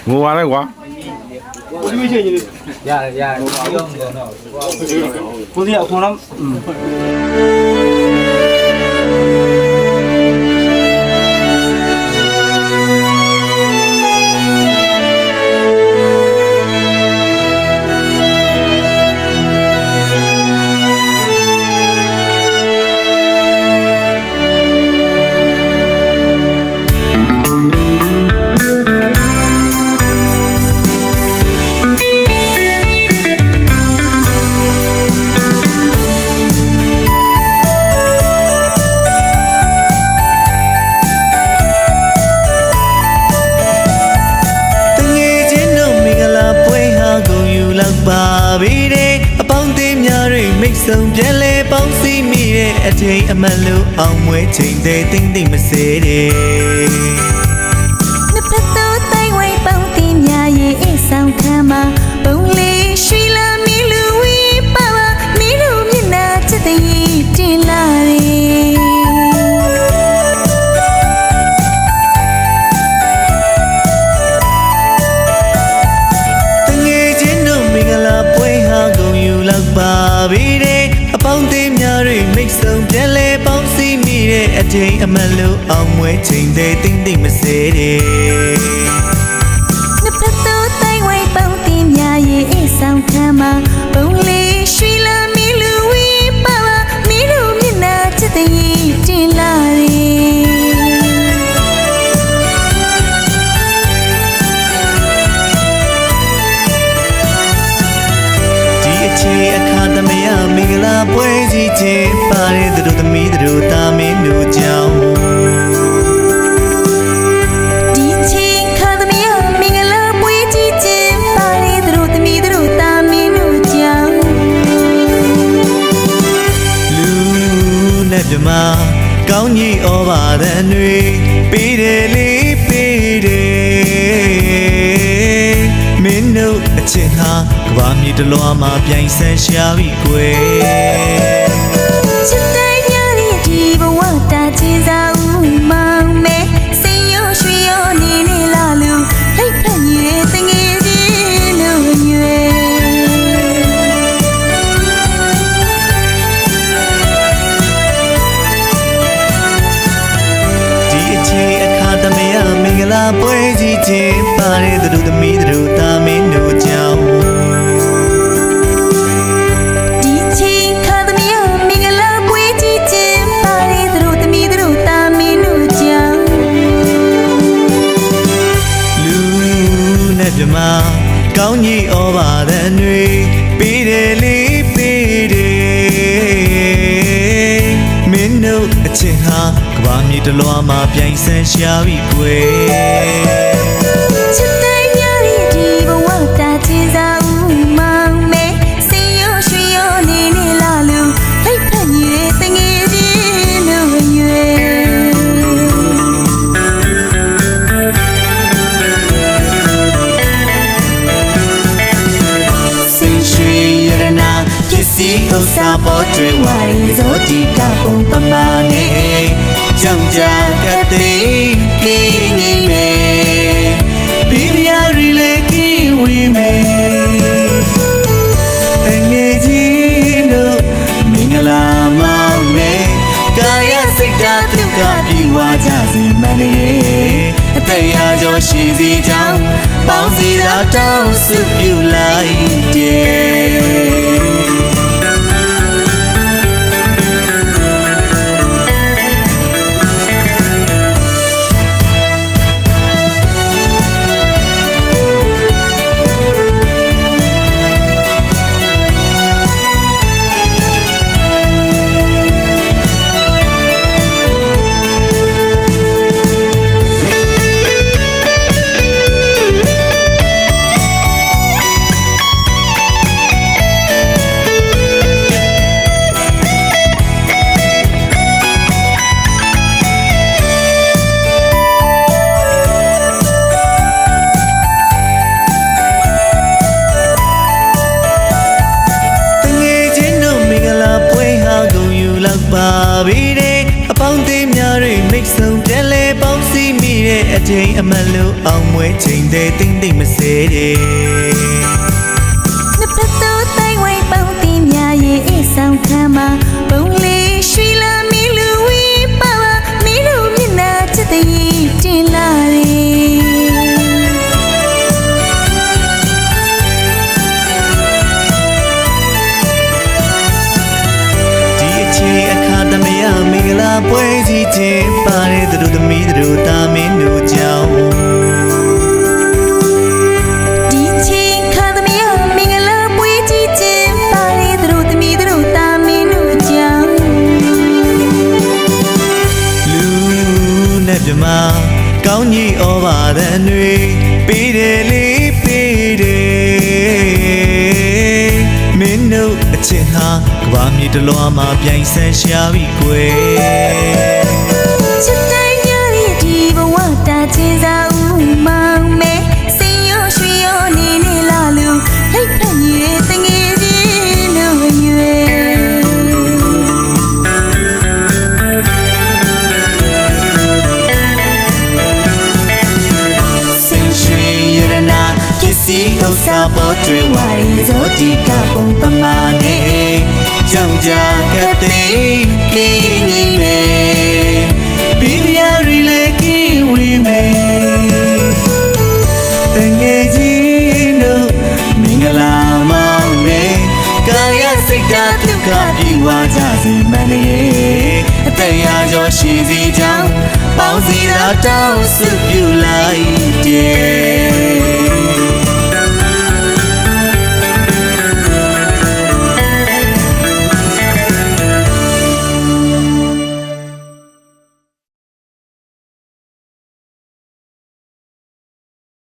ငိုပါလေကွာရပြောင်းတော့ကိုစီအခုတော့ဆုံးပြန်လဲပေါင်းစည်းမိတဲ့အချိန်အမှန်လို့အောင်မွေးချိန်သေးတိမ့်တိမစေးတယ်နှစ်ဖက်သောတိုင်းဝိုင်းပေါင်းတင်များရဲ့အဆောင်ခံမှာပုံလေးရွှေလာမီလူဝီပါပါမီလူမျက်နှာချက်တည်းတင်လာတယ်တငယ်ချင်းတို့မင်္ဂလာပွဲဟာကုန်ယူလောက်ပါပြီအပေါင်းအသင်းများတွေမိတ်ဆုံပြန်လဲပေါင်းစည်းမိတဲ့အချိန်အမှန်လို့အောင်မွေးချိန်သေးတိမ့်တိမစေးတယ်နှစ်ဖက်သောတိုင်းဝိုင်းပေါင်းတင်များရဲ့အဆောင်ခံမှာပုံလေးရွှေလာမီလူဝီပါပါမီလူမျက်နှာချက်တည်းတင်လာတယ်ဒီအချိန်အခါသမယမင်္ဂလာပွဲကြီးချင်းပါတဲ့သူတို့သမီးတို့သားမင်းတို့ကြောင့်ဒီချင်းခါသမယမင်္ဂလာပွဲကြီးချင်းပါတဲ့သူတို့သမီးတို့သားမင်းတို့ကြောင့်လူနဲ့မြမကောင်းကြီးဩဘာသံတွေပေးတယ်လေးပေးတယ်မင်းတို့အချင်းဟာကဘာမြေတလွားမှာပြိုင်ဆန်းရှာပြီကွယ်ချစ်တဲ့ညရဲ့ဒီဘဝတာချင်းစာဦးမောင်မဲစိတ်ရောရွှေရောနေနေလာလို့လိုက်ဖက်ရဲ့တငယ်ချင်းတို့ရွယ်ဒီအချိန်အခါသမယမင်္ဂလာပွဲကြီးချင်းပါတဲ့သူတို့သမီးတို့သားမင်းတို့ကြောင့်မြမကောင်းကြီးဩဘာသံတွေပေးတယ်လေးပေးတယ်မင်းတို့အချင်းဟာကဘာမြေတလွားမှာပြိုင်ဆန်းရှာပြီကွယ်ချစ်တဲ့ညရဲ့ဒီဘဝတာချင်းစာဦးမောင်မဲစိတ်ရောရွှေရောနေနေလာလို့လိုက်ဖက်ရဲ့တငယ်ချင်းတို့ရွယ်စီဥစားပေါ်တွေဝိုင်းဇောတိကပုံပမာနေကြောင်ကြကတဲ့ကိနေမေဘီရီယာရီလေကီဝီမေတငယ်ချင်းတို့မင်္ဂလာမောင်မေကာယစိတ်ဓာတ်ဒုက္ခပြေဝကြစေမနေအတရားကျော်ရှိစီကြောင်းပေါင်းစီသာတောင်းစုပြုလိုက်တယ် ချိန်အမလို့အောင်မွေးချိန်တဲ့တိမ့်တိမ့်မစဲတဲ့နှစ်ပတ်သောတိုင်းဝိုင်းပေါင်းတင်များရဲ့အဆောင်ခံမှာပုံလေးရွှေလာမီလူဝီပါပါမီလူမျက်နှာချစ်တဲ့တင်လာတယ်မင်္ဂလာပွဲကြီးချင်းပါတဲ့သူတို့သမီးတို့တာမင်းတို့ကြောင့်ဒီချင်းခါသမီးမင်္ဂလာပွဲကြီးချင်းပါတဲ့သူတို့သမီးတို့တာမင်းတို့ကြောင့်လူနဲ့ပြမကောင်းကြီးဩဘာသံတွေပေးတယ်လေးပေးတယ်မင်းတို့အချစ်ဟာကဘာမြေတလွားမှာပြိုင်ဆန်းရှာပြီးကွယ်ချစ်တိုင်းရတဲ့ဒီဘဝတာချင်းစာဦးမောင်မဲစင်ရောရွှေရောနေနေလာလူလိုက်ဖက်ရဲ့တငယ်ချင်းတို့ရွယ်စင်ရွှေရတနာပစ္စည်းဥစ္စာပေါ်တွေ့ဝိုင်းဇောတိကပုံပမာနေကြောင်ကြကတဲ့ကိနေနေဘီဒီယာရီလေကိဝီမေတငယ်ချင်းတို့မင်္ဂလာမောင်မေကာယစိတ်ဓာတ်ဒုက္ခပြေဝကြစေမနေအတရားကျော်ရှိစီကြောင်းပေါင်းစီသာတောင်းစုပြုလိုက်တယ်